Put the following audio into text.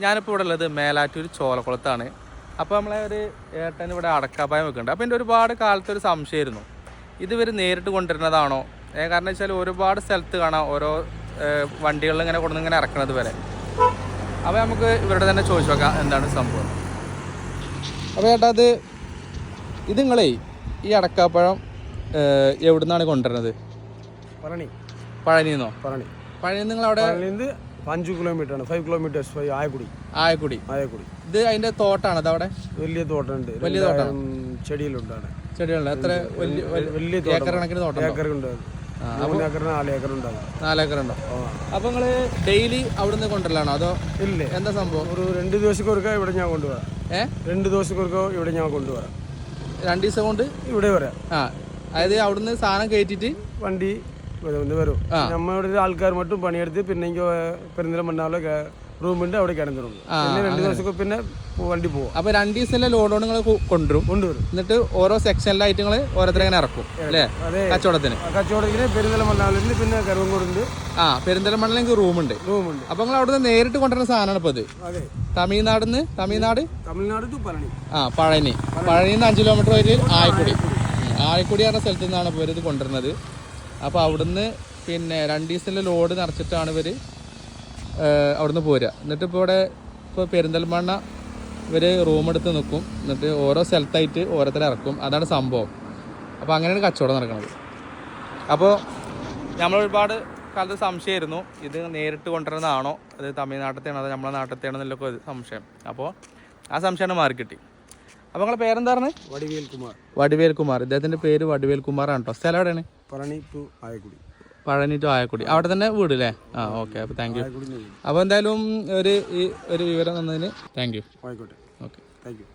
ഞാനിപ്പോൾ ഇവിടെ ഉള്ളത് മേലാറ്റൂർ ചോലക്കുളത്താണ്. അപ്പോൾ നമ്മളെ ഒരു ഏട്ടൻ ഇവിടെ അടക്കാപ്പായം വെക്കുന്നുണ്ട്. അപ്പോൾ എൻ്റെ ഒരുപാട് കാലത്ത് ഒരു സംശയമായിരുന്നു, ഇതുവരെ നേരിട്ട് കൊണ്ടുവരുന്നതാണോ? കാരണം വെച്ചാൽ ഒരുപാട് സ്ഥലത്ത് കാണാം ഓരോ വണ്ടികളിൽ ഇങ്ങനെ കൊണ്ടുവന്ന് ഇങ്ങനെ ഇറക്കണത് വരെ. അപ്പോൾ നമുക്ക് ഇവരുടെ തന്നെ ചോദിച്ചു നോക്കാം എന്താണ് സംഭവം. അപ്പോൾ ചേട്ടാ ഇത് നിങ്ങളേ ഈ അടക്കാപ്പഴം എവിടെ നിന്നാണ് കൊണ്ടുവരുന്നത്? പഴനിന്നോ? പഴനി നിങ്ങൾ അവിടെ 5 കിലോമീറ്ററാണ്, 5 കിലോമീറ്റേഴ്സ്. ആയക്കുടി. ഇത് അതിന്റെ തോട്ടാണ് അവിടെ? വലിയ തോട്ടമുണ്ട്, വലിയ തോട്ടം, ചെടികളുണ്ട്. എത്ര വലിയ ഏക്കർ കണക്കിന് തോട്ടം? 3 ഏക്കർ 4 ഏക്കർ ഉണ്ടാവും. 4 ഏക്കർ ഉണ്ടോ? അപ്പൊ നിങ്ങള് ഡെയിലി അവിടുന്ന് കൊണ്ടുവരലാണോ അതോ? ഇല്ല, എന്താ സംഭവം? ഒരു 2 ദിവസക്കൊരുക്ക ഇവിടെ ഞാൻ കൊണ്ടുപോകാം. 2 ദിവസക്കൊരുക്ക ഇവിടെ ഞാൻ കൊണ്ടുപോകാം. 2 ദിവസം കൊണ്ട് ഇവിടെ വരാം. അതായത് അവിടുന്ന് സാധനം കയറ്റിട്ട് വണ്ടി വരും. നമ്മുടെ ആൾക്കാർ മറ്റും പണിയെടുത്ത് പിന്നെ പെരുന്തൽമണ്ണ റൂമുണ്ട്, അവിടെ കിടന്നിട്ടുണ്ട്. പിന്നെ 2 ദിവസം പിന്നെ വണ്ടി പോകും. അപ്പൊ 2 ദിവസത്തിലെ ലോഡോട് നിങ്ങൾ കൊണ്ടുവരും. എന്നിട്ട് ഓരോ സെക്ഷനിലായിട്ട് നിങ്ങൾ ഓരോരുത്തരെ ഇങ്ങനെ ഇറക്കും അല്ലേ? കച്ചവടത്തിന് പെരുന്തൽമണ്ണ പിന്നെ കരുവങ്കോടുണ്ട്. പെരുന്തൽമണ്ണയിലേക്ക് റൂമുണ്ട്. അപ്പൊ നിങ്ങൾ അവിടുന്ന് നേരിട്ട് കൊണ്ടുവരുന്ന സാധനമാണ് ഇപ്പൊ ഇത്. തമിഴ്നാട് ടു പഴനി. പഴനിന്ന് 5 കിലോമീറ്റർ വരെ ആയക്കുടി പറഞ്ഞ സ്ഥലത്തു നിന്നാണ് ഇവർ ഇത് കൊണ്ടുവരുന്നത്. അപ്പോൾ അവിടുന്ന് പിന്നെ 2 ദിവസത്തിലെ ലോഡ് നിറച്ചിട്ടാണ് ഇവർ അവിടുന്ന് പോരുക. എന്നിട്ട് ഇപ്പോൾ പെരിന്തൽമണ്ണ ഇവർ റൂമെടുത്ത് നിൽക്കും. എന്നിട്ട് ഓരോ സ്ഥലത്തായിട്ട് ഓരോരുത്തരെ ഇറക്കും. അതാണ് സംഭവം. അപ്പോൾ അങ്ങനെയാണ് കച്ചവടം നടക്കുന്നത്. അപ്പോൾ നമ്മൾ ഒരുപാട് കാലത്ത് സംശയമായിരുന്നു, ഇത് നേരിട്ട് കൊണ്ടുവരുന്നതാണോ, അത് തമിഴ്നാട്ടിലത്തെയാണോ അതോ നമ്മളെ നാട്ടിലത്തെയാണോ എന്നൊക്കെ സംശയം. അപ്പോൾ ആ സംശയമാണ് മാറിക്കിട്ടി. അപ്പോൾ നിങ്ങളുടെ പേരെന്താ പറഞ്ഞത്? വടിവേൽ കുമാർ. ഇദ്ദേഹത്തിൻ്റെ പേര് വടിവേൽ കുമാറാണ് കേട്ടോ. സ്ഥലം എവിടെയാണ്? പഴനി ടു ആയക്കുടി. അവിടെ തന്നെ വീട് അല്ലേ? ഓക്കെ. അപ്പോൾ താങ്ക് യു. അപ്പോൾ എന്തായാലും ഒരു വിവരം തന്നതിന് thank you. Okay, thank you.